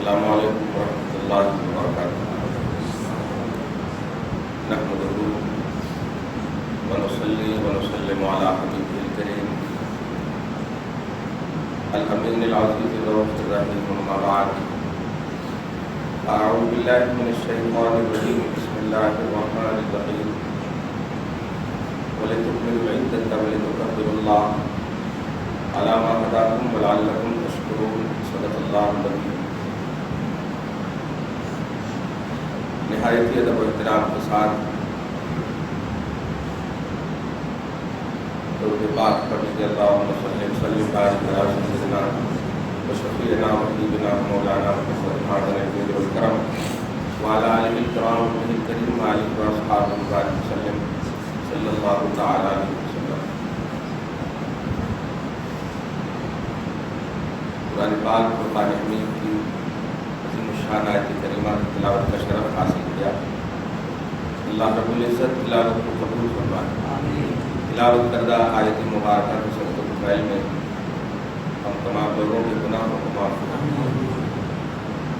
السلام علیکم ورحمۃ اللہ وبرکاتہ۔ نحمدہ ونصلی ونسلم علی حبیبہ الکریم الامین العزیز الرؤوف الرحیم، اما بعد، اعوذ باللہ من الشیطان الرجیم، بسم اللہ الرحمن الرحیم، ولتکملوا العدۃ ولتکبروا اللہ علی ما ہداکم ولعلکم تشکرون، صدق اللہ العظیم۔ نہایت ہی ادب و احترام کے ساتھ درود پاک پڑھیے، اللہم صلی وسلم وبارک علی سیدنا و شفیعنا و حبیبنا مولانا محمد النبی الکرم وعلی آلہ الکرام وصحبہ الکریم وعلیہ واصحابہ وبارک وسلم صلی اللہ تعالی علیہ وسلم۔ قرآن پاک فرقان حمید کی عظیم الشان آیت کریمہ کی تلاوت کا شرف حاصل کیا۔ اللہ رب العزت تلاوت کو قبول فرمائے۔ تلاوت کردہ آیت مبارکہ کے سبق الفعل میں ہم تمام لوگوں کے گناہوں کو معاف فرمائے،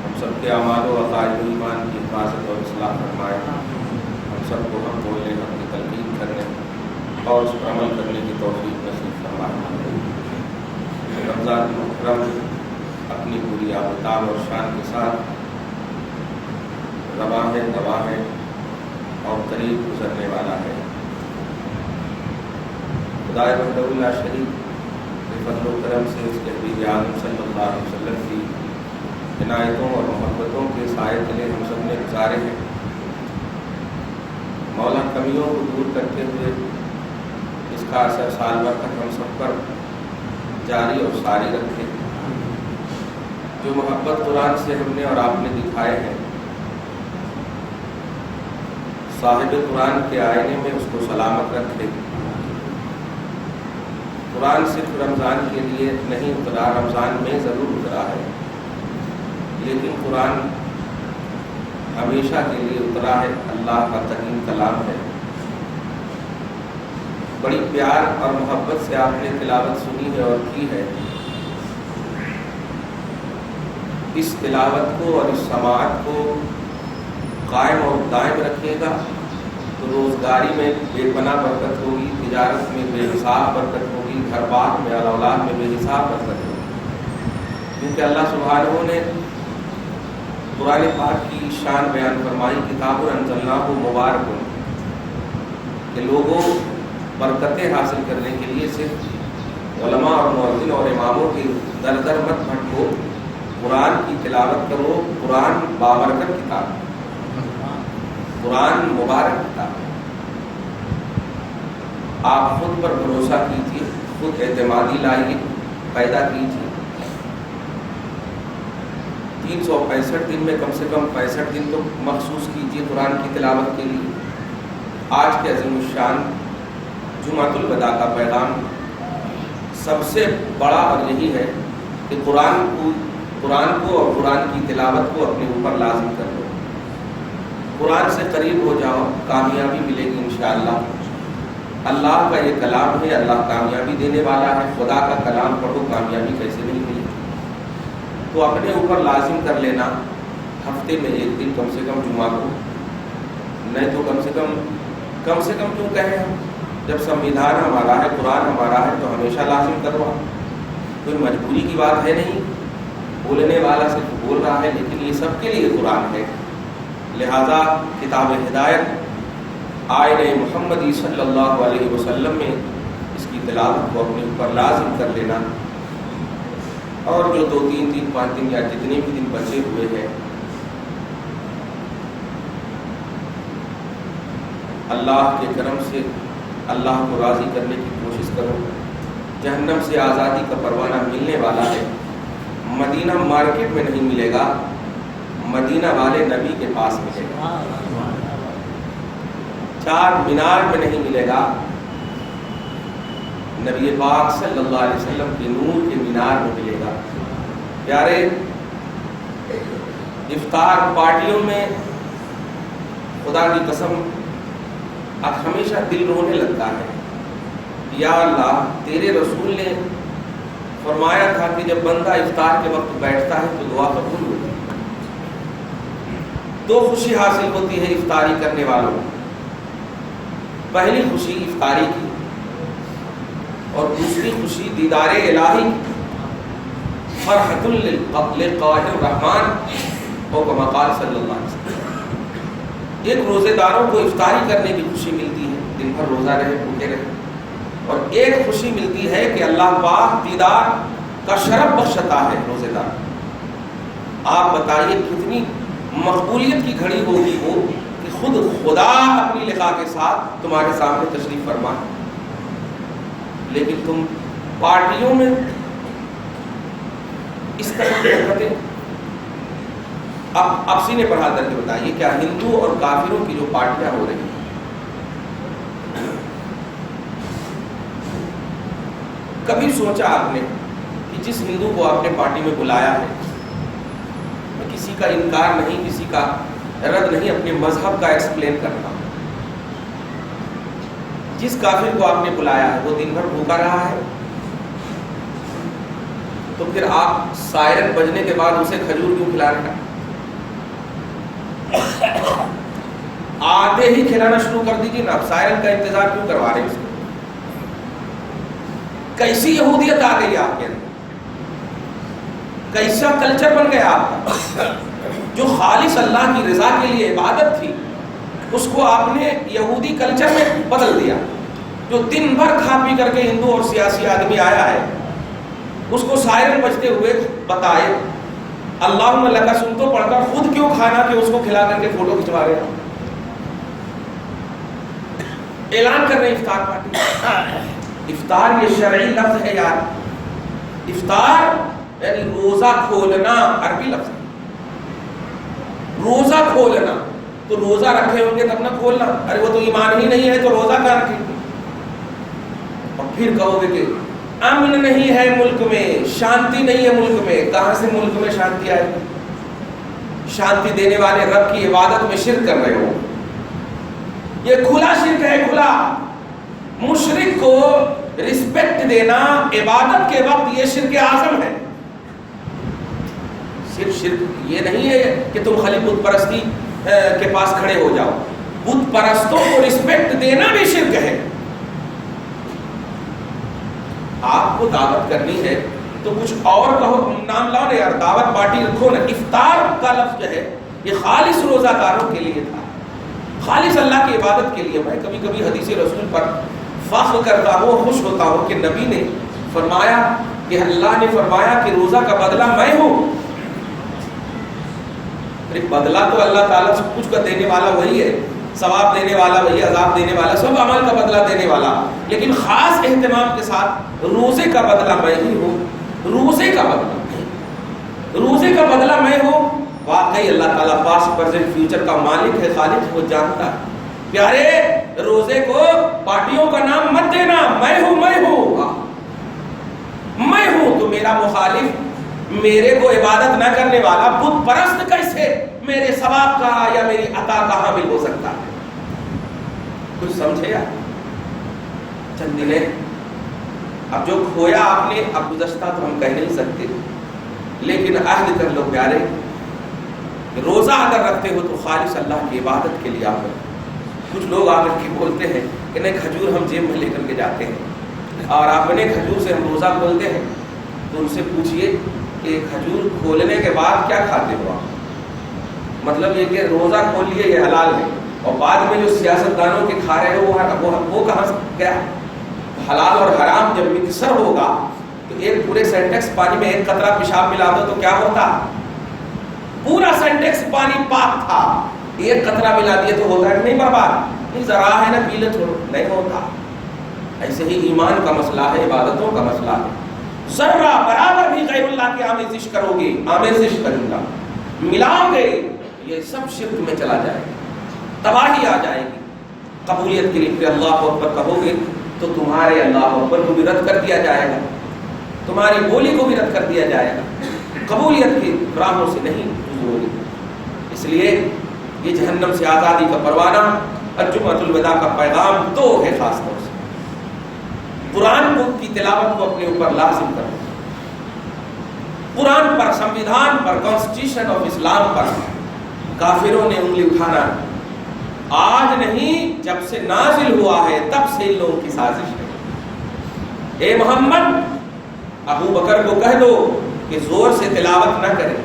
ہم سب کے اعمال و عقائد و ایمان کی حفاظت اور اصلاح فرمائے، ہم سب کو حق بولنے، حق کی تلقین کرنے اور اس پر عمل کرنے کی توفیق نصیب فرمائے۔ رمضان محرم اپنی پوری آفتاب اور شان کے ساتھ رواں ہے، دواں ہے اور قریب گزرنے والا ہے۔ خدائے وحدہ لا شریک کے فضل و کرم سے اس کے حبیب اعظم صلی اللہ علیہ وسلم کی عنایتوں اور محبتوں کے سائے تلے ہم سب نے گزارے ہیں۔ مولا کمیوں کو دور کرتے ہوئے اس کا اثر سال بھر تک ہم سب پر جاری اور ساری رکھے۔ جو محبت قرآن سے ہم نے اور آپ نے دکھائے ہیں، صاحب قرآن کے آئینے میں اس کو سلامت رکھے۔ قرآن صرف رمضان کے لیے نہیں اترا، رمضان میں ضرور اترا ہے، لیکن قرآن ہمیشہ کے لیے اترا ہے، اللہ کا کریم کلام ہے۔ بڑی پیار اور محبت سے آپ نے تلاوت سنی ہے اور کی ہے۔ اس تلاوت کو اور اس سماعت کو قائم اور دائم رکھے گا تو روزگاری میں بے پناہ برکت ہوگی، تجارت میں بے حساب برکت ہوگی، گھر بار میں اور اولاد میں بے حساب برکت ہوگی، کیونکہ اللہ سبحانہ نے قرآن پاک کی شان بیان فرمائی، کتاب انزلناہ مبارک، کہ لوگوں برکتیں حاصل کرنے کے لیے صرف علماء اور مؤذن اور اماموں کی در در مت بھٹکو، قرآن کی تلاوت کرو۔ قرآن بابرکت کتاب، قرآن مبارک کتاب۔ آپ خود پر بھروسہ کیجیے، خود اعتمادی لائیے، پیدا کیجیے۔ 365 دن میں کم سے کم 65 دن تو مخصوص کیجیے قرآن کی تلاوت کے لیے۔ آج کے عظیم الشان جمعۃ الوداع کا پیغام سب سے بڑا اور یہی ہے کہ قرآن کو اور قرآن کی تلاوت کو اپنے اوپر لازم کر لو۔ قرآن سے قریب ہو جاؤ، کامیابی ملے گی انشاءاللہ۔ اللہ کا یہ کلام ہے، اللہ کامیابی دینے والا ہے۔ خدا کا کلام پڑھو، کامیابی کیسے نہیں ملے؟ تو اپنے اوپر لازم کر لینا، ہفتے میں ایک دن کم سے کم جمعہ کو، نہیں تو کم سے کم کیوں کہیں ہم؟ جب سنویدھان ہمارا ہے، قرآن ہمارا ہے، تو ہمیشہ لازم کروا۔ کوئی مجبوری کی بات ہے نہیں، بولنے والا صرف بول رہا ہے، لیکن یہ سب کے لیے قرآن ہے۔ لہذا کتاب ہدایت آئین محمدی صلی اللہ علیہ وسلم میں اس کی تلاوت کو اپنے اوپر لازم کر لینا، اور جو 2 3 دن 5 دن یا جتنے بھی دن بچے ہوئے ہیں، اللہ کے کرم سے اللہ کو راضی کرنے کی کوشش کرو۔ جہنم سے آزادی کا پروانہ ملنے والا ہے۔ مدینہ مارکیٹ میں نہیں ملے گا، مدینہ والے نبی کے پاس ملے گا۔ 4 مینار میں نہیں ملے گا، نبی پاک صلی اللہ علیہ وسلم کے نور کے مینار میں ملے گا۔ پیارے، افطار پارٹیوں میں خدا کی قسم اب ہمیشہ دل رونے لگتا ہے۔ یا اللہ، تیرے رسول نے فرمایا تھا کہ جب بندہ افطار کے وقت بیٹھتا ہے تو دعا قبول ہوتی ہے۔ دو خوشی حاصل ہوتی ہے افطاری کرنے والوں کو. پہلی خوشی افطاری کی اور دوسری خوشی دیدار الہی. فرحۃ للقائم الرحمن اور کما قال صلی اللہ علیہ وسلم. ایک روزے داروں کو افطاری کرنے کی خوشی ملتی ہے، دن بھر روزہ رہے بھوکے رہے، اور ایک خوشی ملتی ہے کہ اللہ پاک دیدار کا شرف بخشتا ہے روزے دار. آپ بتائیے کتنی مقبولیت کی گھڑی ہوگی وہ کہ خود خدا اپنی لقاء کے ساتھ تمہارے سامنے تشریف فرما. لیکن تم پارٹیوں میں اس طرح کی حرکتیں. اب سینے پر ہاتھ رکھ کے بتائیے کیا ہندو اور کافروں کی جو پارٹیاں ہو رہی ہیں، کبھی سوچا آپ نے کہ جس ہندو کو آپ نے پارٹی میں بلایا ہے، میں کسی کا انکار نہیں، کسی کا رد نہیں، اپنے مذہب کا ایکسپلین کرتا ہوں، جس کافر کو آپ نے بلایا ہے وہ دن بھر بھوکا رہا ہے، تو پھر آپ سائرن بجنے کے بعد اسے کھجور کیوں کھلا رہے ہیں؟ آتے ہی کھلانا شروع کر دیجیے نا. آپ سائرن کا انتظار کیوں کروا رہے ہیں اس کو؟ کیسی یہودیت آ گئی آپ کے اندر، کیسا کلچر بن گیا آپ کا. جو خالص اللہ کی رضا کے لیے عبادت تھی اس کو آپ نے یہودی کلچر میں بدل دیا. جو دن بھر کھا پی کر کے ہندو اور سیاسی آدمی آیا ہے اس کو سائرن بجتے ہوئے بتائے اللہم لک سن تو پڑھ کر خود کیوں کھانا کہ اس کو کھلا کر کے فوٹو کھنچوا رہے ہیں. اعلان کر رہے ہیں افطار پارٹی. افطار یہ شرعی لفظ ہے یار. افطار یعنی روزہ کھولنا، عربی لفظ ہے. روزہ کھولنا، تو روزہ رکھے ہوں گے تب نہ کھولنا. ارے وہ تو ایمان ہی نہیں ہے تو روزہ کہاں رکھیں گے؟ اور پھر کہو گے کہ امن نہیں ہے ملک میں، شانتی نہیں ہے ملک میں. کہاں سے ملک میں شانتی آئے گی؟ شانتی دینے والے رب کی عبادت میں شرک کر رہے ہو. یہ کھلا شرک ہے، کھلا. مشرک کو رسپیکٹ دینا عبادت کے وقت یہ شرک اعظم ہے. صرف شرک یہ نہیں ہے کہ تم خالی بت پرستی کے پاس کھڑے ہو جاؤ. بت پرستوں کو رسپیکٹ دینا بھی شرک ہے. آپ کو دعوت کرنی ہے تو کچھ اور کہو، نام لاؤ نا یار، دعوت پارٹی رکھو نا. افطار کا لفظ جو ہے یہ خالص روزہ داروں کے لیے تھا، خالص اللہ کی عبادت کے لیے. میں کبھی کبھی حدیث رسول پر فخر کرتا ہوں، خوش ہوتا ہوں کہ نبی نے فرمایا کہ اللہ نے فرمایا کہ روزہ کا بدلہ میں ہوں. بدلہ تو اللہ تعالیٰ سب کچھ کا دینے والا وہی ہے، ثواب دینے والا وہی، عذاب دینے والا، سب عمل کا بدلہ دینے والا. لیکن خاص اہتمام کے ساتھ روزے کا بدلہ میں ہی ہوں. روزے کا بدلہ میں ہوں. واقعی اللہ تعالیٰ پاسٹ پریزنٹ فیوچر کا مالک ہے، خالق، وہ جانتا ہے. پیارے روزے کو پارٹیوں کا نام مت دینا. میں ہوں تو میرا مخالف، میرے کو عبادت نہ کرنے والا، بت پرست کیسے میرے ثواب کا یا میری عطا کا حامل ہو سکتا ہے؟ کچھ سمجھے آپ؟ چند دنیں اب جو کھویا آپ نے، اب گزشتہ تو ہم کہہ نہیں سکتے، لیکن عہد کر لو پیارے، روزہ اگر رکھتے ہو تو خالص اللہ کی عبادت کے لیے آپ رکھو. کچھ لوگ آ کر کے بولتے ہیں کہ نہیں کھجور ہم جیب میں لے کر کے جاتے ہیں اور اپنے کھجور سے ہم روزہ کھولتے ہیں. تو ان سے پوچھئے کہ کھجور کھولنے کے بعد کیا کھاتے ہو آپ؟ مطلب یہ کہ روزہ کھول لیے یہ حلال ہے، اور بعد میں جو سیاست دانوں کے کھا رہے ہو وہ کہاں سے گیا؟ حلال اور حرام جب مکسر ہوگا تو ایک پورے سینٹیکس پانی میں ایک قطرہ پیشاب ملا دو تو کیا ہوتا؟ پورا سینٹیکس پانی پاک تھا، ایک قطرہ ملا دیا تو ہوتا ہے نہیں برباد؟ نہیں، ذرا ہے نا پی لے چھوڑو، نہیں ہوتا. ایسے ہی ایمان کا مسئلہ ہے، عبادتوں کا مسئلہ ہے. ذرہ برابر بھی غیر اللہ کی آمیزش کرو گے، آمیزش کروں گا، ملاؤ گے، یہ سب شرک میں چلا جائے گا، تباہی آ جائے گی. قبولیت کے لیے پھر اللہ اکبر کہو گے تو تمہارے اللہ اکبر کو بھی رد کر دیا جائے گا، تمہاری بولی کو بھی رد کر دیا جائے گا. قبولیت کی راہوں سے نہیں ہوگی. اس لیے یہ جہنم سے آزادی کا پروانہ اور جمعۃ الوداع کا پیغام تو ہے خاص طور سے قرآن کی تلاوت کو اپنے اوپر لازم کرو. قرآن پر، سمویدھان پر، کانسٹیٹیوشن آف اسلام پر کافروں نے انگلی اٹھانا آج نہیں، جب سے نازل ہوا ہے تب سے ان لوگوں کی سازش ہے۔ اے محمد، ابو بکر کو کہہ دو کہ زور سے تلاوت نہ کرے،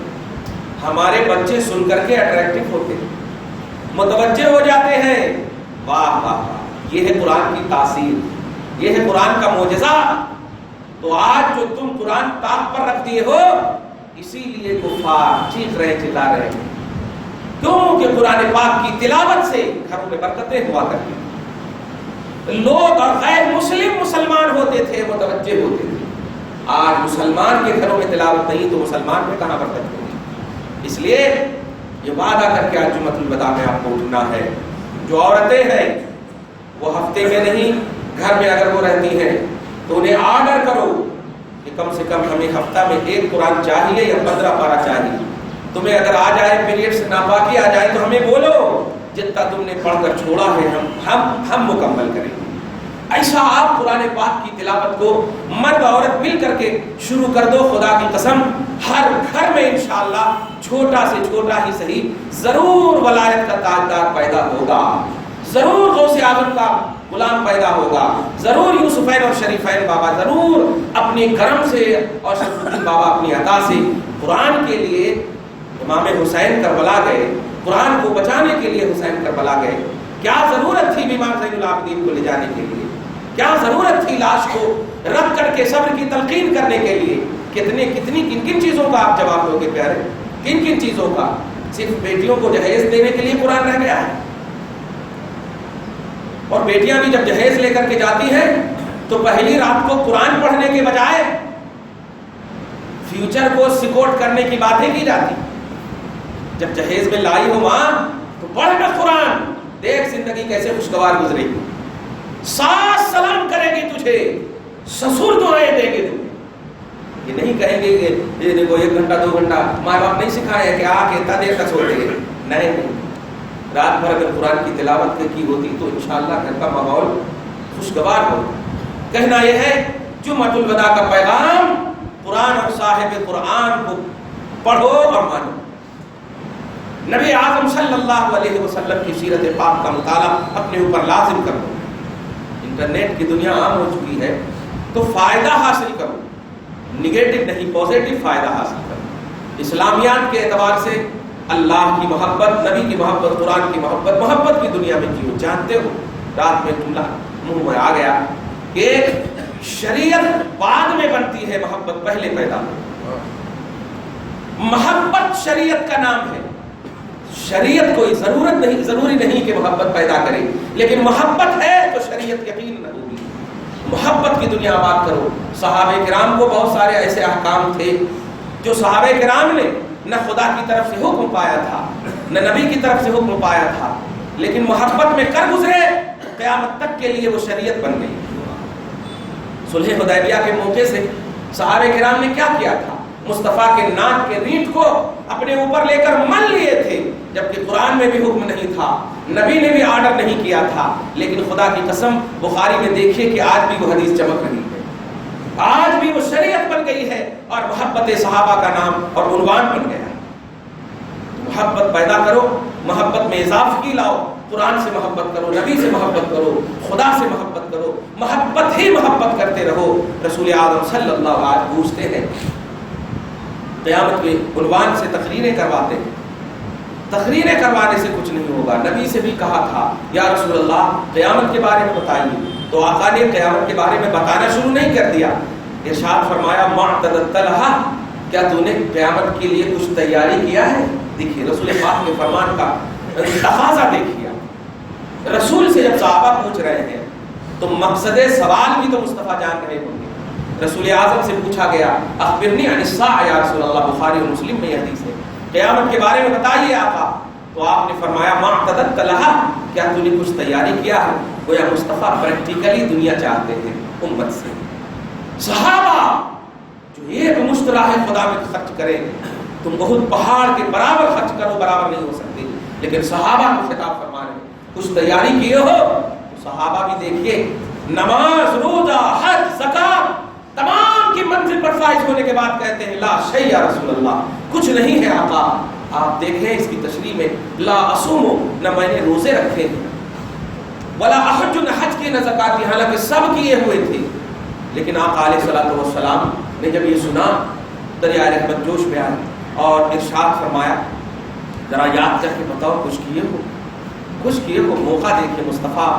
ہمارے بچے سن کر کے اٹریکٹو ہوتے ہیں، متوجہ ہو جاتے ہیں۔ واہ واہ واہ، یہ ہے قرآن کی تاثیر، یہ ہے قرآن کا معجزہ۔ تو آج جو تم قرآن طاق پر رکھ دیے ہو، اسی لیے کفار چیخ رہے چلا رہے ہیں، کیونکہ قرآن پاک کی تلاوت سے گھروں میں برکتیں ہوا کرتی ہیں، لوگ اور غیر مسلم مسلمان ہوتے تھے، متوجہ ہوتے تھے۔ آج مسلمان کے گھروں میں تلاوت نہیں تو مسلمان میں کہاں برکت ہوگی؟ اس لیے یہ وعدہ کر کے آج جمعۃ الوداع میں آپ کو اٹھنا ہے۔ جو عورتیں ہیں وہ ہفتے میں نہیں، گھر میں اگر وہ رہتی ہیں تو انہیں آرڈر کرو کہ کم سے کم ہمیں ہفتہ میں ایک قرآن چاہیے یا 15 پارہ چاہیے۔ تمہیں اگر آ جائے پیریڈ سے ناپاکی آ جائے تو ہمیں بولو، جتنا تم نے پڑھ کر چھوڑا ہے ہم مکمل کریں گے۔ ایسا آپ قرآن پاک کی تلاوت کو مرد عورت مل کر کے شروع کر دو، خدا کی قسم ہر گھر میں انشاءاللہ چھوٹا سے چھوٹا ہی صحیح ضرور ولایت کا تاجدار پیدا ہوگا، ضرور غوث اعظم کا غلام پیدا ہوگا، ضرور یوسفین اور شریفین بابا ضرور اپنے کرم سے اور شرف الدین بابا اپنی عطا سے قرآن کے لیے امام حسین کربلا گئے، قرآن کو بچانے کے لیے حسین کربلا گئے۔ کیا ضرورت تھی امام زین العابدین کو لے جانے کے لیے؟ کیا ضرورت تھی لاش کو رکھ کر کے صبر کی تلقین کرنے کے لیے؟ کن کن چیزوں کا آپ جواب دو گے پیارے؟ کن کن چیزوں کا؟ صرف بیٹیوں کو جہیز دینے کے لیے قرآن رہ گیا ہے، اور بیٹیاں بھی جب جہیز لے کر کے جاتی ہیں تو پہلی رات کو قرآن پڑھنے کے بجائے فیوچر کو سیکورٹ کرنے کی باتیں کی جاتی۔ جب جہیز میں لائی ہو ماں تو پڑھ کر قرآن دیکھ زندگی کیسے خوشگوار گزرے گی، ساس سلام کرے گی تجھے، سسر دعائیں دیں گے تمہیں۔ یہ نہیں کہیں گے کہ یہ دیکھو 1 گھنٹہ 2 گھنٹہ، ماں باپ نہیں سکھائے کہ آ کے اتنا دیر تک سوتے ہیں، نہیں، رات بھر اگر قرآن کی تلاوت کی ہوتی تو انشاءاللہ گھر کا ماحول خوشگوار ہو۔ کہنا یہ ہے جمعۃ الوداع کا پیغام، قرآن اور صاحب قرآن کو پڑھو اور مانو۔ نبی اعظم صلی اللہ علیہ وسلم کی سیرت پاک کا مطالعہ اپنے اوپر لازم کرو۔ انٹرنیٹ کی دنیا عام ہو چکی ہے تو فائدہ حاصل کرو، نگیٹو نہیں، پازیٹو فائدہ حاصل کرو۔ اسلامیات کے اعتبار سے اللہ کی محبت، نبی کی محبت، قرآن کی محبت، محبت کی دنیا میں جیو۔ جانتے ہو رات میں جملہ منہ میں آ گیا کہ شریعت بعد میں بنتی ہے، محبت پہلے پیدا ہو۔ محبت شریعت کا نام ہے، شریعت کوئی ضروری نہیں کہ محبت پیدا کرے، لیکن محبت ہے تو شریعت یقین نہ ہوگی۔ محبت کی دنیا بات کرو۔ صحابہ کرام کو بہت سارے ایسے احکام تھے جو صحابہ کرام نے نہ خدا کی طرف سے حکم پایا تھا نہ نبی کی طرف سے حکم پایا تھا، لیکن محبت میں کر گزرے، قیامت تک کے لیے وہ شریعت بن گئی۔ صلح حدیبیہ کے موقع سے صحابہ کرام نے کیا کیا تھا؟ مصطفیٰ کے ناک کے رینٹ کو اپنے اوپر لے کر مل لیے تھے، جبکہ قرآن میں بھی حکم نہیں تھا، نبی نے بھی آرڈر نہیں کیا تھا، لیکن خدا کی قسم بخاری میں دیکھیے کہ آج بھی وہ حدیث چمک رہی ہے، آج بھی وہ شریعت بن گئی ہے اور محبت صحابہ کا نام اور عنوان بن گیا ہے۔ محبت پیدا کرو، محبت میں اضافگی لاؤ، قرآن سے محبت کرو، نبی سے محبت کرو، خدا سے محبت کرو، محبت ہی محبت کرتے رہو۔ رسول اعظم صلی اللہ علیہ وسلم پوچھتے ہیں، قیامت کے عنوان سے تقریریں کرواتے ہیں، تقریریں کروانے سے کچھ نہیں ہوگا۔ نبی سے بھی کہا تھا یا رسول اللہ قیامت کے بارے میں بتائیے، تو آقا نے قیامت کے بارے میں بتانا شروع نہیں کر دیا، ارشاد فرمایا معتدت لہا، کیا تو نے قیامت کے لیے کچھ تیاری کیا ہے؟ دیکھیے رسول پاک کے فرمان کا تقاضا دیکھیے، رسول سے جب صحابہ پوچھ رہے ہیں تو مقصد سوال بھی تو مصطفیٰ جان رہے ہوں گے۔ رسول اعظم سے پوچھا گیا اخبرنی عن الساعہ یا رسول اللہ، بخاری اور مسلم میں یہ حدیث ہے، قیامت کے بارے میں بتائیے آقا، تو آپ نے فرمایا معتدت لہا، کیا تو نے کچھ تیاری کیا ہے؟ گویا مصطفیٰ پریکٹیکلی دنیا چاہتے ہیں امت سے۔ صحابہ جو ایک مشت راہ خدا میں خرچ کریں، تم بہت پہاڑ کے برابر خرچ کرو، برابر نہیں ہو سکتے، لیکن صحابہ کو خطاب فرما رہے ہیں کچھ تیاری کیے ہو؟ تو صحابہ بھی دیکھیے نماز، روزہ، حج، زکات تمام کی منزل پر فائز ہونے کے بعد کہتے ہیں لا شیء یا رسول اللہ، کچھ نہیں ہے آقا، آپ دیکھیں اس کی تشریح میں، لا اسومو، نہ میں نے روزے رکھے ہیں، ولا احج، نہ حج کی، نہ زکات کی، حالانکہ سب کیے ہوئے تھے، لیکن آقا علیہ الصلوۃ والسلام نے جب یہ سنا دریائے رحمت جوش میں آئے اور ارشاد فرمایا ذرا یاد کر کے بتاؤ کچھ کیے ہو، موقع دیکھے مصطفیٰ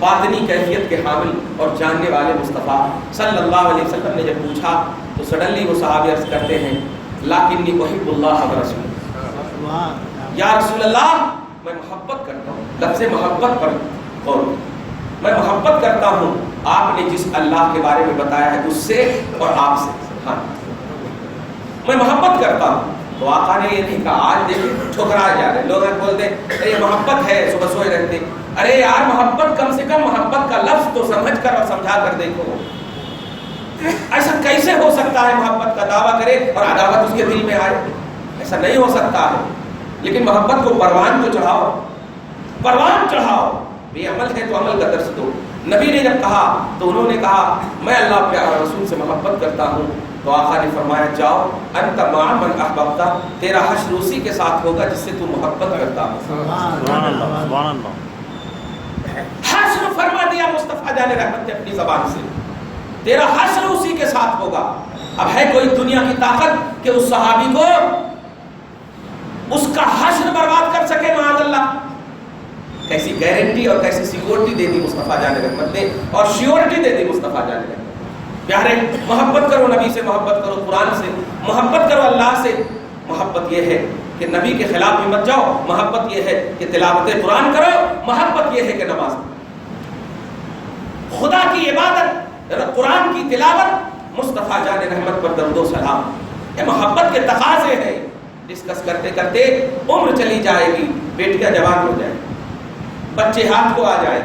باطنی کیفیت کے حامل اور جاننے والے مصطفیٰ صلی اللہ علیہ وسلم نے جب پوچھا تو سڈنلی وہ صحابی عرض کرتے ہیں لیکنی احب اللہ ورسولہ، یا رسول اللہ میں محبت کرتا ہوں، لفظ محبت پر غور، میں محبت کرتا ہوں آپ نے جس اللہ کے بارے میں بتایا ہے اس سے اور آپ سے، ہاں میں محبت کرتا ہوں۔ تو آقا نے یہ نہیں کہا، آج دیکھیں ٹھکرائے جا رہے لوگ بولتے ہیں یہ محبت ہے، صبح سوئے رہتے، ارے یار محبت کم سے کم محبت کا لفظ تو سمجھ کر اور سمجھا کر دیکھو، ایسا کیسے ہو سکتا ہے محبت کا دعویٰ کرے اور عداوت اس کے دل میں آئے؟ ایسا نہیں ہو سکتا ہے، لیکن محبت کو پروان تو چڑھاؤ، پروان چڑھاؤ، یہ عمل ہے تو عمل کا درس دو۔ نبی نے جب کہا تو انہوں نے کہا میں اللہ کے رسول سے محبت کرتا ہوں، تو آقا نے فرمایا جاؤ انت مع من احببت، تیرا حشر اسی کے ساتھ ہوگا جس سے تو محبت کرتا ہے۔ سبحان اللہ، سبحان اللہ، حشر فرما دیا مصطفیٰ جان رحمت نے اپنی زبان سے، تیرا حشر اسی کے ساتھ ہوگا۔ اب ہے کوئی دنیا کی طاقت کہ اس صحابی کو اس کا حشر برباد کر سکے؟ معاذ اللہ۔ کیسی گارنٹی اور کیسی سیکورٹی دے دی مصطفیٰ جان رحمت نے، اور شیورٹی دے دی مصطفیٰ جان رحمت۔ پیارے محبت کرو، نبی سے محبت کرو، قرآن سے محبت کرو، اللہ سے محبت یہ ہے کہ نبی کے خلاف بھی مت جاؤ، محبت یہ ہے کہ تلاوت قرآن کرو، محبت یہ ہے کہ نماز خدا کی عبادت، قرآن کی تلاوت، مصطفیٰ جان رحمت پر درود و سلام، یہ محبت کے تقاضے ہیں۔ ڈسکس کرتے کرتے عمر چلی جائے گی، بیٹیاں جوان ہو جائیں، بچے ہاتھ کو آ جائیں،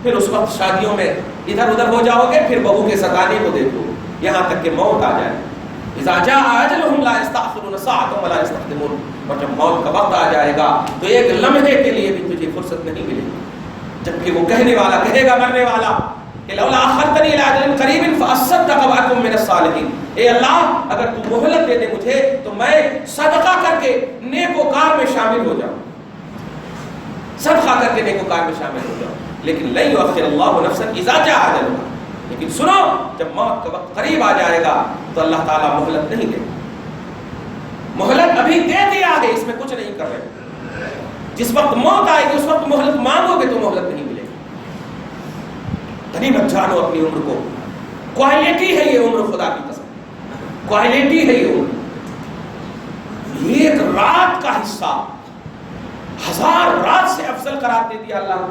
پھر اس وقت شادیوں میں ادھر ادھر ہو جاؤ گے، پھر بہو کے ستانے کو دیکھو، یہاں تک کہ موت آ جائے۔ اذا جاء اجلهم لا يستأخرون ساعة ولا يستقدمون، اور جب موت کا وقت آ جائے گا تو ایک لمحے کے لیے بھی تجھے فرصت نہیں ملے گی، جبکہ وہ کہنے والا کہے گا، مرنے والا، کہ لولا اخرتنی الى اجل قریب فاصدق واکن من الصالحین، اے اللہ اگر تو مہلت دے دے مجھے تو میں صدقہ کر کے نیکوکار میں شامل ہو جاؤں، صدقہ کر کے نیکوکار میں شامل ہو جاؤں۔ لیکن لن یؤخر اللہ نفسا اذا جاء اجلها، لیکن سنو جب موت کا وقت قریب آ جائے گا تو اللہ تعالیٰ مہلت نہیں دے، مہلت ابھی دے دیا ہے، اس میں کچھ نہیں کر رہے، جس وقت موت آئے گی اس وقت مہلت مانگو گے تو مہلت نہیں ملے گی۔ غنیمت جانو اپنی عمر کو، کوالٹی ہے یہ عمر، خدا کی قسم کوالٹی ہے یہ عمر، ایک رات کا حصہ 1000 رات سے افضل قرار دے دیا اللہ نے،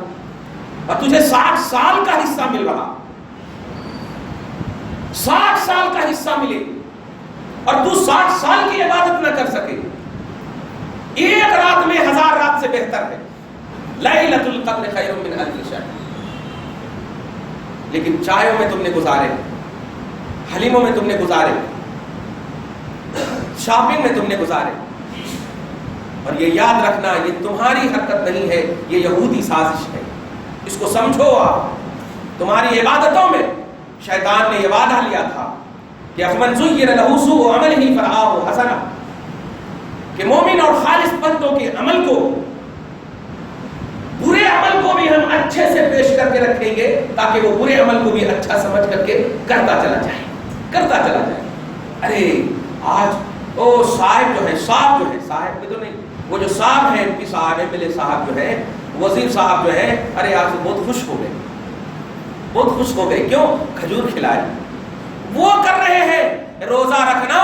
اور تجھے 60 سال کا حصہ مل رہا، 60 سال کا حصہ ملے اور تو 60 سال کی عبادت نہ کر سکے، ایک رات میں 1000 رات سے بہتر ہے۔ لیلۃ القدر خیر من الف شہر، لیکن چایوں میں تم نے گزارے، حلیموں میں تم نے گزارے، شاپنگ میں تم نے گزارے، اور یہ یاد رکھنا یہ تمہاری حرکت نہیں ہے، یہ یہودی سازش ہے، اس کو سمجھو۔ آپ تمہاری عبادتوں میں شیطان نے یہ وعدہ لیا تھا کہ افمن زین لہ سوء عملہ فرآہ حسنا، کہ مومن اور خالص بندوں کے عمل کو، برے عمل کو بھی ہم اچھے سے پیش کر کے رکھیں گے تاکہ وہ برے عمل کو بھی اچھا سمجھ کر کے کرتا چلا جائے۔ ارے آج وہ صاحب جو ہے، صاحب میں تو نہیں، وہ جو صاحب ہیں، MP صاحب، MLA صاحب جو ہے، وزیر صاحب جو ہے، ارے آج بہت خوش ہو گئے، کیوں؟ کھجور کھلائے، وہ کر رہے ہیں۔ روزہ رکھنا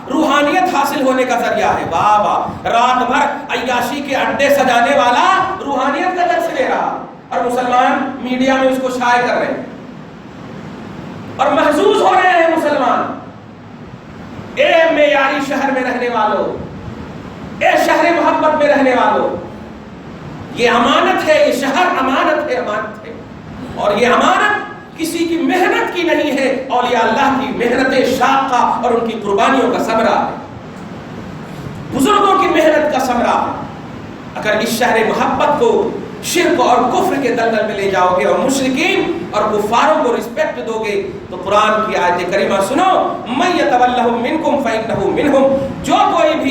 روحانیت حاصل ہونے کا ذریعہ ہے۔ بابا رات بھر عیاشی کے اڈے سجانے والا روحانیت کا درس لے رہا، اور مسلمان میڈیا میں اس کو شائع کر رہے ہیں اور محظوظ ہو رہے ہیں مسلمان۔ اے معیاری شہر میں رہنے والوں، اے شہر محبت میں رہنے والوں، یہ امانت ہے، یہ شہر امانت ہے، اور یہ امانت کسی کی محنت کی نہیں ہے، اولیاء اللہ کی محنت شاقہ اور ان کی قربانیوں کا ثمرہ ہے، بزرگوں کی محنت کا ثمرہ ہے۔ اگر اس شہر محبت کو شرک اور کفر کے دلدل میں لے جاؤ گے اور مشرکین اور کفاروں کو رسپیکٹ دو گے تو قرآن کی آیت کریمہ سنو، من یتولہم منکم فإنہ منہم، جو کوئی بھی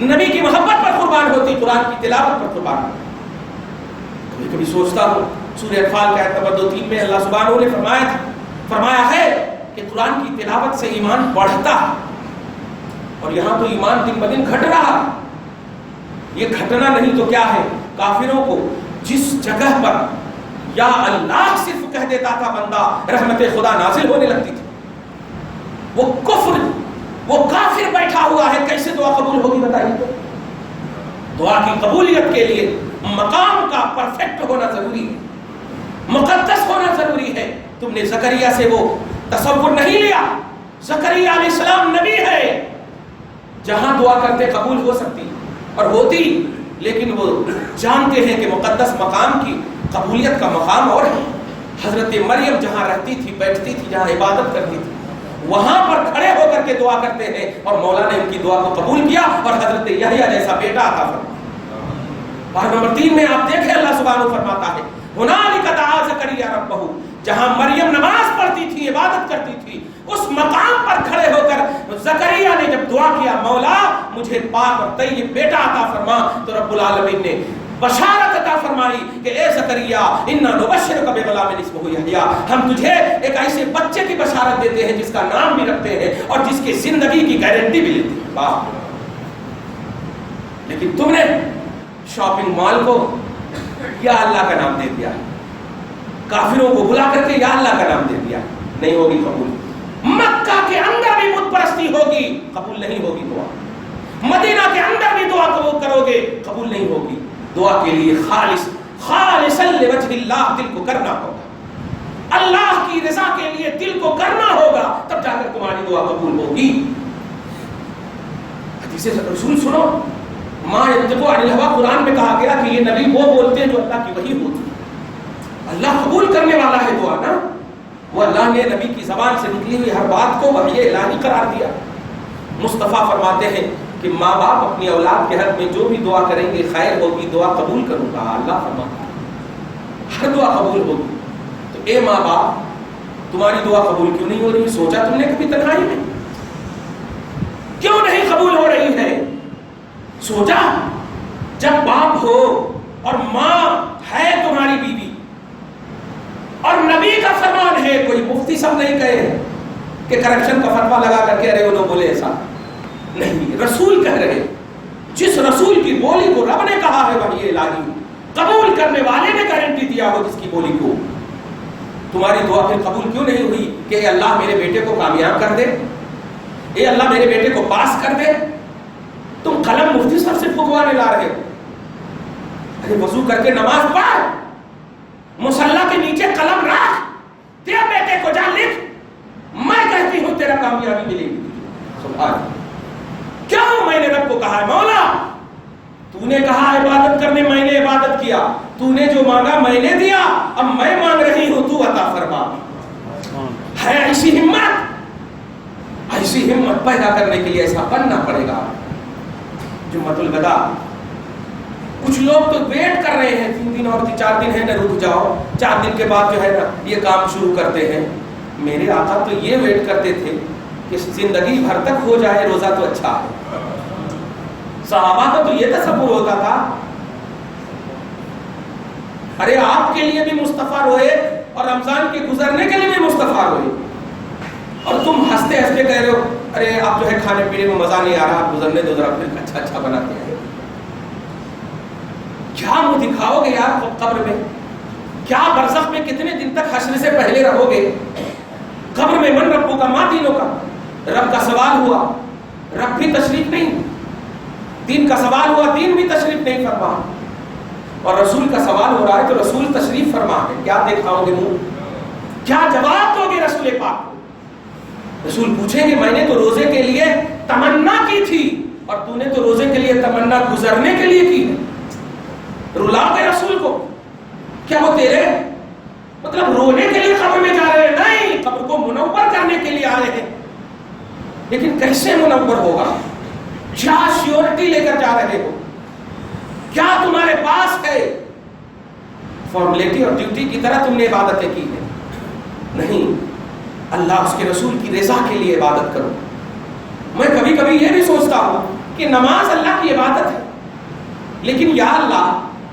نبی کی محبت پر قربان ہوتی، قرآن کی تلاوت پر قربان ہوتی۔ کبھی کبھی سوچتا ہوں سورہ انفال کا آیت نمبر 2-3 میں اللہ سبحانہ نے فرمایا ہے کہ قرآن کی تلاوت سے ایمان بڑھتا ہے، اور یہاں تو ایمان دن بدن گھٹ رہا۔ یہ گھٹنا نہیں تو کیا ہے؟ کافروں کو جس جگہ پر یا اللہ صرف کہہ دیتا تھا بندہ، رحمت خدا نازل ہونے لگتی تھی۔ وہ کفر، وہ کافر بیٹھا ہوا ہے، کیسے دعا قبول ہوگی بتائیے تو؟ دعا کی قبولیت کے لیے مقام کا پرفیکٹ ہونا ضروری ہے، مقدس ہونا ضروری ہے۔ تم نے زکریا سے وہ تصور نہیں لیا۔ زکریا علیہ السلام نبی ہے، جہاں دعا کرتے قبول ہو سکتی اور ہوتی، لیکن وہ جانتے ہیں کہ مقدس مقام کی قبولیت کا مقام اور ہے۔ حضرت مریم جہاں رہتی تھی، بیٹھتی تھی، جہاں عبادت کرتی تھی، وہاں پر کھڑے ہو کر کے دعا کرتے ہیں، اور مولا نے ان کی دعا کو قبول کیا اور حضرت یحییٰ جیسا بیٹا عطا فرمایا۔ اور نمبر 3 میں آپ دیکھیں اللہ سبحانہ فرماتا ہے ہنالک دعا زکریا ربہ، جہاں مریم نماز پڑھتی تھی، عبادت کرتی تھی، اس مقام پر کھڑے ہو کر زکریا نے جب دعا کیا، مولا مجھے پاک اور طیب بیٹا عطا فرما، تو رب العالمین نے بشارت عطا فرمائی کہ اے زکریا انا نبشرک بغلام اسمہ یحییٰ، ہم تجھے ایک ایسے بچے کی بشارت دیتے ہیں جس کا نام بھی رکھتے ہیں اور جس کی زندگی کی گارنٹی بھی لیتے ہیں۔ واہ! لیکن تم نے شاپنگ مال کو یا اللہ کا نام دے دیا، کافروں کو بلا کر کے یا اللہ کا نام دے دیا، نہیں ہوگی قبول۔ مکہ کے اندر بھی بت پرستی ہوگی، قبول نہیں ہوگی دعا۔ مدینہ کے اندر بھی دعا قبول کرو گے، قبول نہیں ہوگی۔ دعا کے لیے خالص لوجہ اللہ دل کو کرنا ہوگا، اللہ کی رضا کے لیے دل کو کرنا ہوگا، تب جا کر تمہاری دعا قبول ہوگی۔ حدیث رسول سنو، ما ينطق عن الهوى، قرآن میں کہا گیا کہ یہ نبی وہ بولتے ہیں جو اللہ کی وحی ہوتی ہے۔ اللہ قبول کرنے والا ہے دعا نا، وہ اللہ نے نبی کی زبان سے نکلی ہوئی ہر بات کو وحی الہی قرار دیا۔ مصطفیٰ فرماتے ہیں کہ ماں باپ اپنی اولاد کے حق میں جو بھی دعا کریں گے خیر ہوگی، دعا قبول کروں گا۔ اللہ فرماتا ہے ہر دعا قبول ہوگی۔ تو اے ماں باپ، تمہاری دعا قبول کیوں نہیں ہو رہی؟ سوچا تم نے کبھی تنہائی میں کیوں نہیں قبول ہو رہی ہے؟ سوچا جب باپ ہو اور ماں ہے تمہاری بیوی اور نبی کا فرمان ہے، کوئی مفتی سب نہیں کہے کہ کرپشن کا فتویٰ لگا کر کے ارے انہوں بولے ایسا نہیں، رسول کہہ رہے، جس رسول کی بولی کو رب نے کہا ہے وحی الہی، قبول کرنے والے نے گارنٹی دیا ہو جس کی بولی کو، تمہاری دعا پھر قبول کیوں نہیں ہوئی کہ اے اللہ میرے بیٹے کو کامیاب کر دے، اے اللہ میرے بیٹے کو پاس کر دے؟ تم قلم مفتی صاحب سے پھکوانے لا رہے ہو۔ ارے وضو کر کے نماز پڑھ، مصلی کے نیچے قلم رکھ، تیرے بیٹے کو جا لکھ، میں کہتی ہوں تیرا کامیابی ملے گی۔ سبحان اللہ۔ کیوں؟ میں نے رب کو کہا ہے مولا تو نے کہا عبادت کرنے، میں نے عبادت کیا، تو نے جو مانگا میں نے دیا، اب میں مانگ رہی ہوں تو عطا فرما۔ ہے ایسی ہمت پیدا کرنے کے لیے ایسا بننا پڑے گا۔ جمعۃ الوداع، کچھ لوگ تو ویٹ کر رہے ہیں 3 دن اور 4 دن ہے نا، رک جاؤ، 4 دن کے بعد جو ہے نا یہ کام شروع کرتے ہیں۔ میرے آقا تو یہ ویٹ کرتے تھے کہ زندگی بھر تک ہو جائے روزہ تو اچھا ہے۔ صحابہ کا تو یہ تصور ہوتا تھا، ارے آپ کے لیے بھی مصطفیٰ روئے اور رمضان کے گزرنے کے لیے بھی مصطفیٰ روئے، اور تم ہنستے ہنستے کہہ رہے ہو ارے آپ جو ہے کھانے پینے میں مزہ نہیں آ رہا، گزرنے دو ذرا، پھر اچھا بناتے ہیں۔ کیا منہ دکھاؤ گے یار قبر میں؟ کیا برزخ میں کتنے دن تک حشر سے پہلے رہو گے؟ قبر میں من ربوں کا ماں دینوں کا، رب کا سوال ہوا، رب بھی تشریف نہیں، دین کا سوال ہوا، دین بھی تشریف نہیں فرما، اور رسول کا سوال ہو رہا ہے تو رسول تشریف فرما ہے۔ کیا دکھاؤ گے منہ؟ کیا جواب دو گے رسول پاک کو؟ رسول پوچھیں گے میں نے تو روزے کے لیے تمنا کی تھی اور تو نے تو روزے کے لیے تمنا گزرنے کے لیے کی ہے، رلاؤ گے رسول کو؟ کیا وہ تیرے مطلب رونے کے لیے قبر میں جا رہے ہیں؟ نہیں، قبر کو منور کرنے کے لیے آ رہے ہیں۔ لیکن کیسے منور ہوگا؟ کیا شیورٹی لے کر جا رہے ہو؟ کیا تمہارے پاس ہے؟ فارمیلٹی اور ڈیوٹی کی طرح تم نے عبادتیں کی ہیں؟ نہیں، اللہ اس کے رسول کی رضا کے لیے عبادت کرو۔ میں کبھی کبھی یہ بھی سوچتا ہوں کہ نماز اللہ کی عبادت ہے، لیکن یا اللہ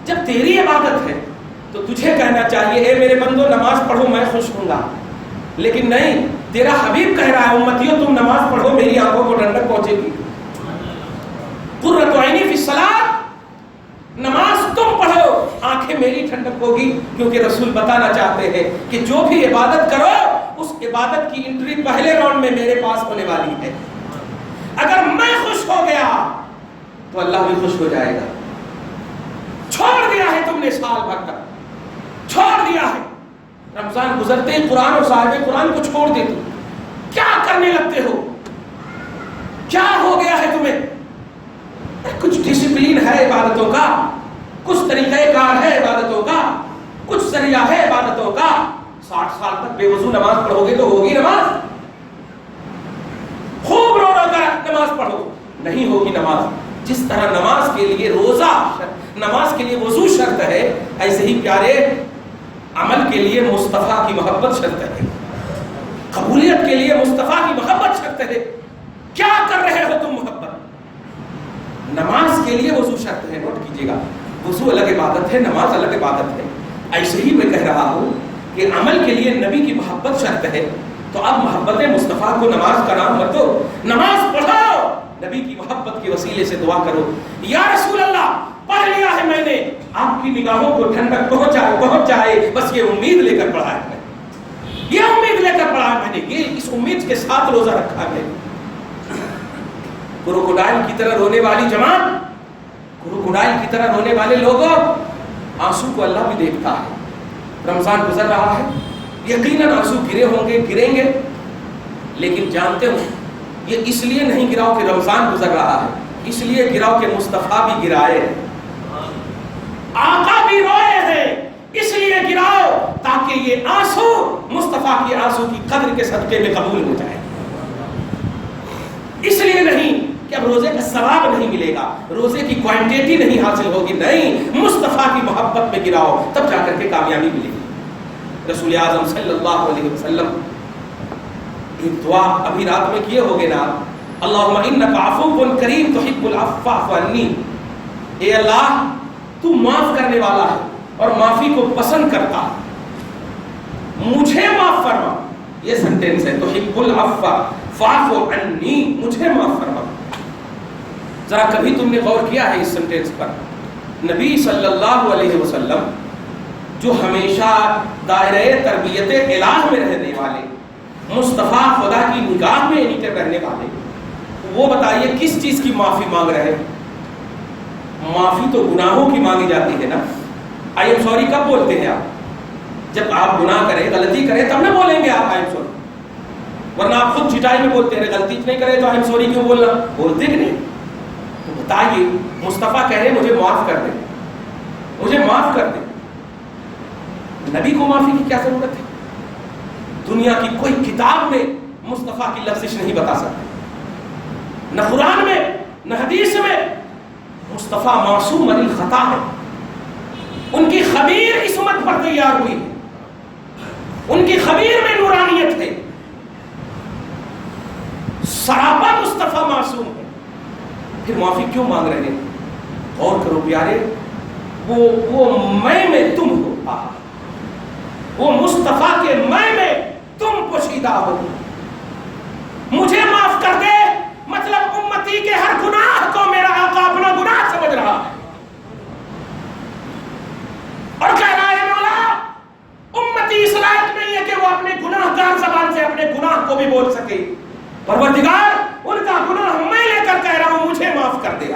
جب تیری عبادت ہے تو تجھے کہنا چاہیے اے میرے بندو نماز پڑھو میں خوش ہوں گا، لیکن نہیں، تیرا حبیب کہہ رہا ہے امتیوں تم نماز پڑھو میری آنکھوں کو ٹھنڈک پہنچے گی۔ قرۃ عینی فی الصلاۃ، نماز تم پڑھو آنکھیں میری ٹھنڈک ہوگی، کیونکہ رسول بتانا چاہتے ہیں کہ جو بھی عبادت کرو اس عبادت کی انٹری پہلے راؤنڈ میں میرے پاس ہونے والی ہے، اگر میں خوش ہو گیا تو اللہ بھی خوش ہو جائے گا۔ چھوڑ دیا ہے تم نے سال بھر تک، چھوڑ دیا ہے، رمضان گزرتے ہی قرآن اور صاحب قرآن کو چھوڑ دیتے، کیا کرنے لگتے ہو؟ کیا ہو گیا ہے تمہیں؟ کچھ ڈسپلین ہے عبادتوں کا، کچھ طریقہ کار ہے عبادتوں کا، کچھ ذریعہ ہے عبادتوں کا۔ 60 سال تک بے وضو نماز پڑھو گے تو ہوگی نماز؟ خوب رو رو کر نماز پڑھو، نہیں ہوگی نماز۔ جس طرح نماز کے لیے روزہ، نماز کے لیے وضو شرط ہے، ایسے ہی پیارے عمل کے لیے مصطفیٰ کی محبت شرط ہے، قبولیت کے لیے مصطفیٰ کی محبت شرط ہے۔ کیا کر رہے ہو تم محبت؟ نماز کے لیے وضو شرط ہے، نوٹ کیجیے گا، وضو الگ عبادت ہے، نماز الگ عبادت ہے۔ ایسے ہی میں کہہ رہا ہوں کہ عمل کے لیے نبی کی محبت شرط ہے، تو اب محبت مصطفیٰ کو نماز کا نام مت دو، نماز پڑھو، نبی کی محبت کے وسیلے سے دعا کرو، یا رسول اللہ پڑھ لیا ہے میں نے، آپ کی نگاہوں کو ٹھنڈک پہنچ جائے، بس یہ امید لے کر پڑھا ہے میں، یہ امید لے کر پڑھا ہے میں نے، یہ اس امید کے ساتھ روزہ رکھا ہے۔ کروکوڈائل کی طرح رونے والی جماعت، کروکوڈائل کی طرح رونے والے لوگوں، آنسو کو اللہ بھی دیکھتا ہے۔ رمضان گزر رہا ہے، یقیناً آنسو گرے ہوں گے، گریں گے، لیکن جانتے ہو یہ اس لیے نہیں گراؤ کہ رمضان گزر رہا ہے، اس لیے گراؤ کہ مصطفیٰ بھی گرائے، آقا بھی روئے ہیں، اس لیے گراؤ تاکہ یہ آنسو مصطفیٰ کی آنسو کی قدر کے صدقے میں قبول ہو جائے۔ اس لیے نہیں کہ اب روزے کا ثواب نہیں ملے گا، روزے کی کوانٹیٹی نہیں حاصل ہوگی، نہیں، مصطفیٰ کی محبت میں گراؤ، تب جا کر کے کامیابی ملے گی۔ رسول اعظم صلی اللہ علیہ وسلم ایک دعا ابھی رات میں کیے ہوگے نا، اللہم انک عفو کریم تحب العفو فاعف عنی، اے اللہ تو معاف کرنے والا ہے اور معافی کو پسند کرتا، مجھے معاف فرما، یہ سنٹینس ہے، تحب العفو فاعف عنی، مجھے معاف فرما۔ ذرا کبھی تم نے غور کیا ہے اس سنٹینس پر؟ نبی صلی اللہ علیہ وسلم جو ہمیشہ دائرہ تربیت الہ میں رہنے والے، مصطفیٰ خدا کی نگاہ میں اینی ٹائم رہنے والے، وہ بتائیے کس چیز کی معافی مانگ رہے ہیں؟ معافی تو گناہوں کی مانگی جاتی ہے نا۔ آئی ایم سوری کب بولتے ہیں آپ؟ جب آپ گناہ کریں، غلطی کریں، تب نہ بولیں گے آپ آئی ایم سوری، ورنہ آپ خود چھٹائی میں بولتے ہیں غلطی نہیں کرے تو آئی ایم سوری کیوں بولنا؟ بولتے کہ نہیں؟ تو بتائیے مصطفیٰ کہہ رہے مجھے معاف کر دیں، مجھے معاف کر دیں، نبی کو معافی کی کیا ضرورت ہے؟ دنیا کی کوئی کتاب میں مصطفیٰ کی لفظش نہیں بتا سکتے، نہ قرآن میں نہ حدیث میں۔ مصطفیٰ معصوم عن الخطا ہے، ان کی خبیر عصمت پر تیار ہوئی، ان کی خبیر میں نورانیت ہے، سراپا مصطفیٰ معصوم ہے، پھر معافی کیوں مانگ رہے ہیں؟ غور کرو پیارے، وہ میں تم ہو، وہ مصطفیٰ کے میں تم پوشیدہ ہو، مجھے معاف کر دے، مطلب امتی کے ہر گناہ کو میرا آقا اپنا گناہ سمجھ رہا ہے، اور کہہ رہا ہے مولا امتی اس لائق نہیں ہے کہ وہ اپنے گناہ گار زبان سے اپنے گناہ کو بھی بول سکے، پروردگار ان کا گناہ میں لے کر کہہ رہا ہوں مجھے معاف کر دے۔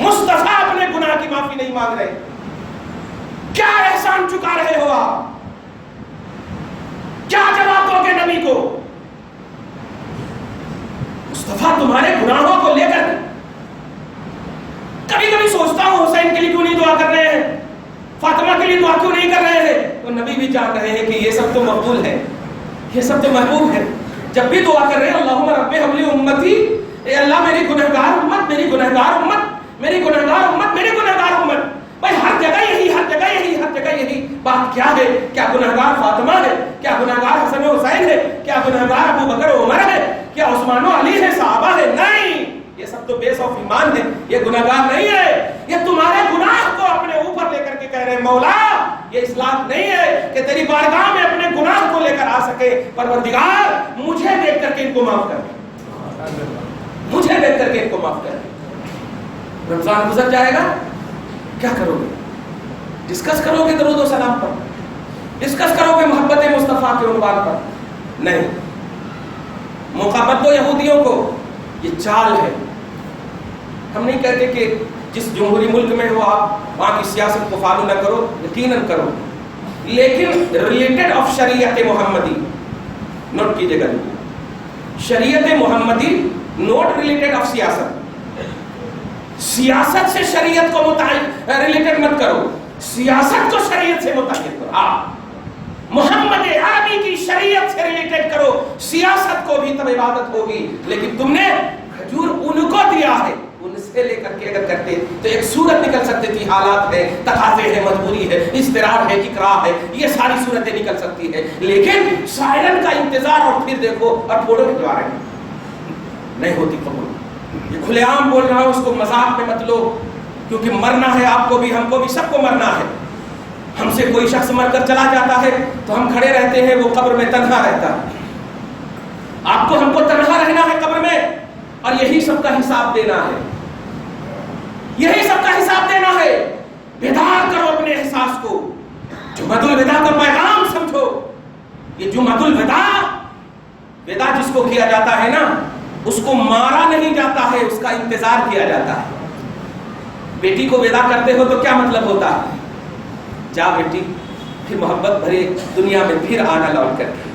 مصطفیٰ اپنے گناہ کی معافی نہیں مانگ رہے، کیا احسان چکا رہے ہو آپ؟ کیا جواب دو گے نبی کو؟ مصطفیٰ تمہارے گناہوں کو لے کر، کبھی کبھی سوچتا ہوں حسین کے لیے کیوں نہیں دعا کر رہے ہیں، فاطمہ کے لیے دعا کیوں نہیں کر رہے ہیں؟ تو نبی بھی جان رہے ہیں کہ یہ سب تو مقبول ہے، یہ سب تو محبوب ہے، جب بھی دعا کر رہے ہیں اللہم رب حب لی امتی، اے اللہ میری گنہگار امت، میری گنہگار امت، میری گنہگار امت، میری گنہگار امت۔ بھائی ہر جگہ یہی، ہر جگہ یہی، ہر جگہ یہی بات کیا ہے؟ کیا گنہگار فاطمہ ہے؟ کیا گنہگار حسن و حسین ہے؟ کیا گنہگار ابو بکر و عمر ہے؟ کیا عثمان و علی ہے، صحابہ ہے؟ نہیں، یہ سب تو بیس آف ایمان ہے، یہ گناہگار نہیں ہے، یہ تمہارے گناہ کو اپنے اوپر لے کر کے کہہ رہے ہیں مولا یہ اصلاح نہیں ہے کہ تیری بارگاہ میں اپنے گناہ کو لے کر آ سکے، پروردگار مجھے دیکھ کر کے ان کو معاف کر دے، مجھے دیکھ کر کے ان کو معاف کر دے۔ رمضان گزر جائے گا، کیا کرو گے؟ ڈسکس کرو گے درود و سلام پر، ڈسکس کرو گے محبت مصطفیٰ کے عنوان پر؟ نہیں، موقع مت دو یہودیوں کو، یہ چال ہے۔ ہم نہیں کہتے کہ جس جمہوری ملک میں ہو آپ وہاں کی سیاست کو فالو نہ کرو، یقیناً کرو، لیکن ریلیٹڈ آف شریعت محمدی نوٹ کیجیے گا، شریعت محمدی نوٹ ریلیٹڈ آف سیاست، سیاست سے شریعت کو ریلیٹڈ مت کرو، سیاست کو شریعت سے متعلق کرو۔ آپ محمد عربی کی شریعت سے ریلیٹڈ کرو، سیاست کو بھی تب عبادت ہوگی، لیکن تم نے کھجور ان کو دیا ہے، ان سے لے کر کے اگر کرتے تو ایک صورت نکل سکتی تھی، حالات ہے، تقاضے ہے، مجبوری ہے، اضطرار ہے، اکراہ ہے، یہ ساری صورتیں نکل سکتی ہے، لیکن سائرن کا انتظار اور پھر دیکھو اور فوٹو کھنچوا رہے ہیں، نہیں ہوتی قبول۔ یہ کھلے عام بول رہا ہوں، اس کو مذاق میں مت لو، کیونکہ مرنا ہے، آپ کو بھی، ہم کو بھی، سب کو مرنا ہے۔ ہم سے کوئی شخص مر کر چلا جاتا ہے تو ہم کھڑے رہتے ہیں، وہ قبر میں تنہا رہتا ہے، آپ کو ہم کو تنہا رہنا ہے قبر میں، اور یہی سب کا حساب دینا ہے، یہی سب کا حساب دینا ہے۔ بیدار کرو اپنے احساس کو، جمعۃ الوداع کا پیغام سمجھو، یہ جمعۃ الوداع، ودا جس کو کیا جاتا ہے نا، اس کو مارا نہیں جاتا ہے، اس کا انتظار کیا جاتا ہے۔ بیٹی کو ودا کرتے ہو تو کیا مطلب ہوتا ہے؟ جا بیٹی، پھر محبت بھرے دنیا میں پھر آنا لوٹ کر کے۔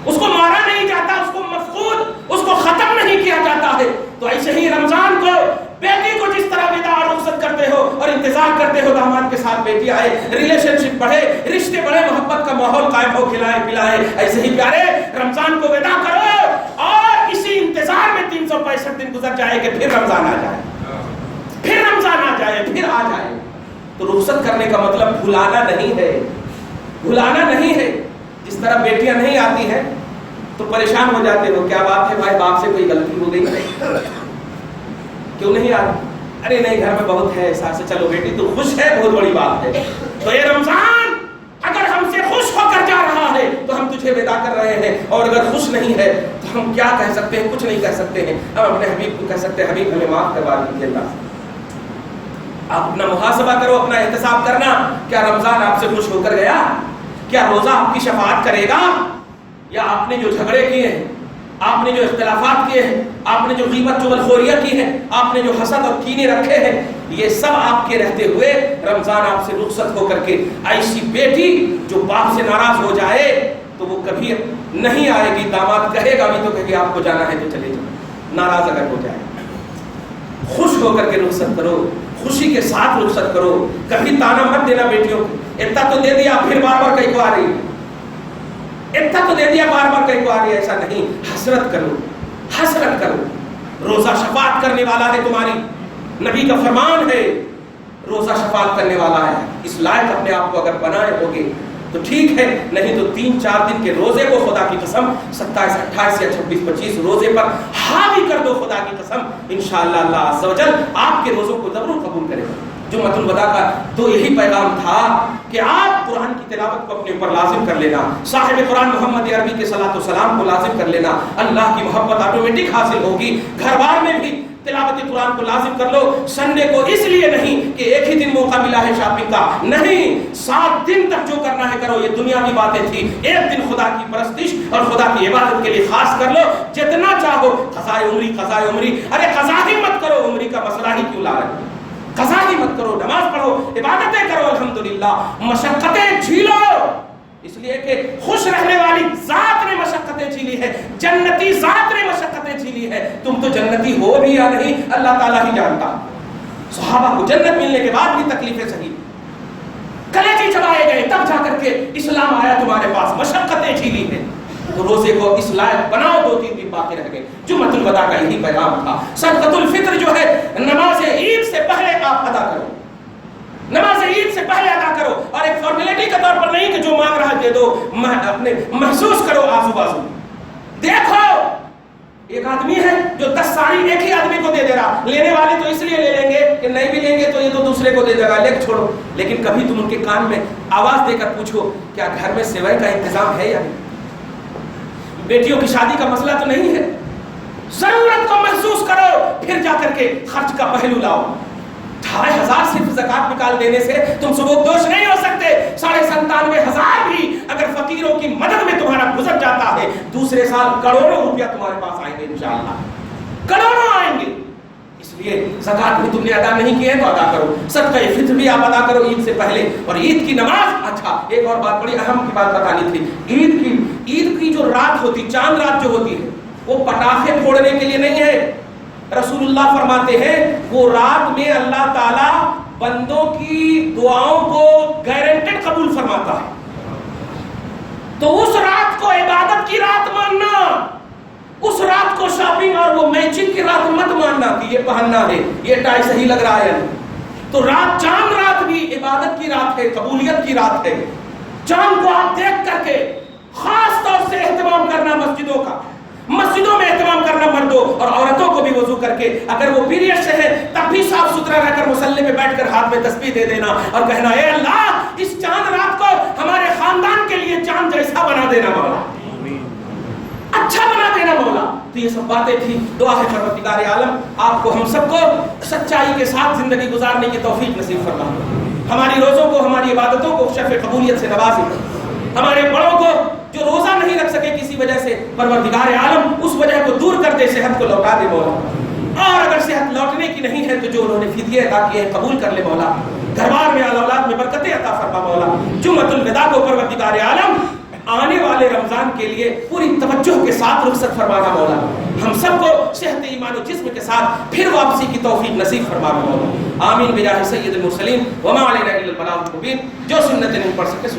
اس کو مارا نہیں جاتا، اس کو مفقود، اس کو ختم نہیں کیا جاتا ہے۔ تو ایسے ہی رمضان کو بیٹی کو جس طرح ودا اور رخصت کرتے ہو اور انتظار کرتے ہو داماد کے ساتھ بیٹی آئے، ریلیشن شپ بڑھے، رشتے بڑھے، محبت کا ماحول قائم ہو، کھلائے پلائے، ایسے ہی پیارے رمضان کو ودا کرو، اور اسی انتظار میں 365 دن گزر جائے کہ پھر رمضان آ جائے، پھر رمضان آ جائے، پھر آ جائے۔ تو رخصت کرنے کا مطلب بھلانا نہیں ہے، بھلانا نہیں ہے۔ جس طرح بیٹیاں نہیں آتی ہیں تو پریشان ہو جاتے ہو، کیا بات ہے بھائی، باپ سے کوئی غلطی ہو گئی ہے، کیوں نہیں آتی؟ ارے نہیں، گھر میں بہت ہے، ایسا سے، چلو بیٹی تو خوش ہے، بہت بڑی بات ہے۔ تو یہ رمضان اگر ہم سے خوش ہو کر جا رہا ہے تو ہم تجھے ودا کر رہے ہیں، اور اگر خوش نہیں ہے تو ہم کیا کہہ سکتے ہیں؟ کچھ نہیں کہہ سکتے ہیں۔ ہم اپنے حبیب کو کہہ سکتے ہیں، حبیب ہمیں معاف کروا دیجیے اللہ۔ آپ اپنا محاسبہ کرو، اپنا احتساب کرنا، کیا رمضان آپ سے خوش ہو کر گیا؟ کیا روزہ آپ کی شفاعت کرے گا؟ یا آپ نے جو جھگڑے کیے ہیں، آپ نے جو اختلافات کیے ہیں، آپ نے جو غیبت چغلخوریاں کی ہیں، آپ نے جو حسد اور کینے رکھے ہیں، یہ سب آپ کے رہتے ہوئے رمضان آپ سے رخصت ہو کر کے، ایسی بیٹی جو باپ سے ناراض ہو جائے تو وہ کبھی نہیں آئے گی، داماد کہے گا بھی تو کہے گی آپ کو جانا ہے تو چلے جاؤ، ناراض اگر ہو جائے۔ خوش ہو کر کے رخصت کرو، خوشی کے ساتھ رخصت کرو، کبھی تانا مت دینا بیٹیوں کو، اتنا تو دے دیا پھر بار بار کہیں کو آ رہی ہے، اتنا تو دے دیا بار بار کہیں کو آ رہی ہے، ایسا نہیں۔ حسرت کرو، حسرت کرو، روزہ شفاعت کرنے والا ہے، تمہاری نبی کا فرمان ہے روزہ شفاعت کرنے والا ہے۔ اس لائق اپنے آپ کو اگر بنائے ہوگے تو ٹھیک ہے، نہیں تو 3-4 دن کے روزے کو خدا کی قسم 27, 28 یا 26, 25 روزے پر حاوی کر دو، خدا کی قسم انشاءاللہ اللہ عز و جل آپ کے روزوں کو ضرور قبول کرے گا۔ جمعۃ الوداع کا تو یہی پیغام تھا کہ آپ قرآن کی تلاوت کو اپنے اوپر لازم کر لینا، صاحب قرآن محمد عربی کے صلاۃ و سلام کو لازم کر لینا، اللہ کی محبت آٹومیٹک حاصل ہوگی۔ گھر بار میں بھی تلاوت قرآن کو لازم کر لو۔ سنڈے کو اس لیے نہیں کہ ایک ہی دن موقع ملا ہے شاپنگ کا، نہیں، 7 دن تک جو کرنا ہے کرو، یہ دنیاوی باتیں تھی، ایک دن خدا کی پرستش اور خدا کی عبادت کے لیے خاص کر لو، جتنا چاہو۔ قضائے عمری، قضائے عمری، ارے قضا ہی مت کرو، عمری کا مسئلہ ہی کیوں لا رہے؟ قضا ہی مت کرو، نماز پڑھو، عبادتیں کرو، الحمدللہ، مشقتیں جھیلو، اس لیے کہ خوش رہنے والی ذات نے مشقتیں جھیلی ہے، جنتی ذات نے مشقتیں جھیلی ہے، تم تو جنتی ہو بھی یا نہیں اللہ تعالیٰ ہی جانتا۔ صحابہ کو جنت ملنے کے بعد بھی تکلیفیں سہی، کلیجے چبائے گئے، تب جا کر کے اسلام آیا تمہارے پاس، مشقتیں جھیلی ہیں۔ تو روزے کو اس لائق بناؤ، 2-3 دن باقی رہ گئے۔ جمعۃ الوداع کا یہی پیغام تھا۔ صدقۃ الفطر جو ہے نماز عید سے پہلے آپ ادا کرو، نماز عید سے پہلے ادا کرو، اور ایک فارمیلٹی کے طور پر نہیں کہ جو مانگ رہا دے دو، اپنے محسوس کرو، آزو بازو دیکھو ایک آدمی ہے جو 10 ساڑی ایک ہی آدمی کو دے دے رہا, لینے والے تو اس لیے لے لیں گے کہ نہیں بھی لیں گے تو یہ تو دوسرے کو دے دے گا, لے چھوڑو. لیکن کبھی تم ان کے کان میں آواز دے کر پوچھو کیا گھر میں سیوائے کا انتظام ہے یا نہیں؟ بیٹیوں کی شادی کا مسئلہ تو نہیں ہے. ضرورت کو محسوس کرو, پھر جا کر کے خرچ کا پہلو لاؤ. 2,500 صرف زکات نکال دینے سے تم سبوک دوش نہیں ہو سکتے. 97,500 بھی اگر فقیروں کی مدد میں تمہارا گزر جاتا ہے, دوسرے سال کروڑوں روپیہ تمہارے پاس آئیں گے انشاءاللہ, کروڑوں آئیں گے. اس لیے زکات بھی تم نے ادا نہیں کی ہے تو ادا کرو, صدقہ فطر بھی آپ ادا کرو عید سے پہلے. اور عید کی نماز, اچھا ایک اور بات بڑی اہم کی بات بتانی تھی. عید کی جو رات ہوتی, چاند رات جو ہوتی ہے, وہ پٹاخے پھوڑنے کے لیے نہیں ہے. رسول اللہ فرماتے ہیں وہ رات میں اللہ تعالی بندوں کی دعاؤں کو گارنٹیڈ قبول فرماتا ہے. تو اس رات کو عبادت کی رات ماننا, اس رات کو شاپنگ اور وہ میچنگ کی رات مت ماننا کہ یہ پہننا ہے, یہ ٹائی صحیح لگ رہا ہے. تو رات, چاند رات بھی عبادت کی رات ہے, قبولیت کی رات ہے. چاند کو آپ دیکھ کر کے خاص طور سے اہتمام کرنا مسجدوں کا, مسجدوں میں اہتمام کرنا مردوں اور عورتوں کو بھی وضو کر کے, اگر وہ پیریڈ سے ہے تب بھی صاف ستھرا رہ کر مصلی پہ بیٹھ کر ہاتھ میں تسبیح دے دینا اور کہنا اے اللہ اس چاند رات کو ہمارے خاندان کے لیے چاند جیسا بنا دینا مولا, اچھا بنا دینا مولا. تو یہ سب باتیں تھی. دعا ہے پروردگار عالم آپ کو ہم سب کو سچائی کے ساتھ زندگی گزارنے کی توفیق نصیب فرما, ہماری روزوں کو, ہماری عبادتوں کو شرف قبولیت سے نوازے. ہمارے بڑوں کو جو روزہ نہیں رکھ سکے کسی وجہ سے, پروردگار عالم اس وجہ کو دور کر دے, صحت کو لوٹا دے مولا. اور اگر صحت لوٹنے کی نہیں ہے تو جو انہوں نے فدیے ادا کیے ہیں قبول کر لے مولا. گھر بار میں, اولاد میں برکتیں عطا فرما مولا. جمعۃ الوداع کو پروردگار عالم آنے والے رمضان کے لیے پوری توجہ کے ساتھ رخصت فرمانا مولا. ہم سب کو صحت ایمان و جسم کے ساتھ پھر واپسی کی توفیق نصیب فرمانا مولا. آمین بجاہ سید المرسلین وما علینا الا البلاغ المبین. جو سنت نہیں پڑھ سکے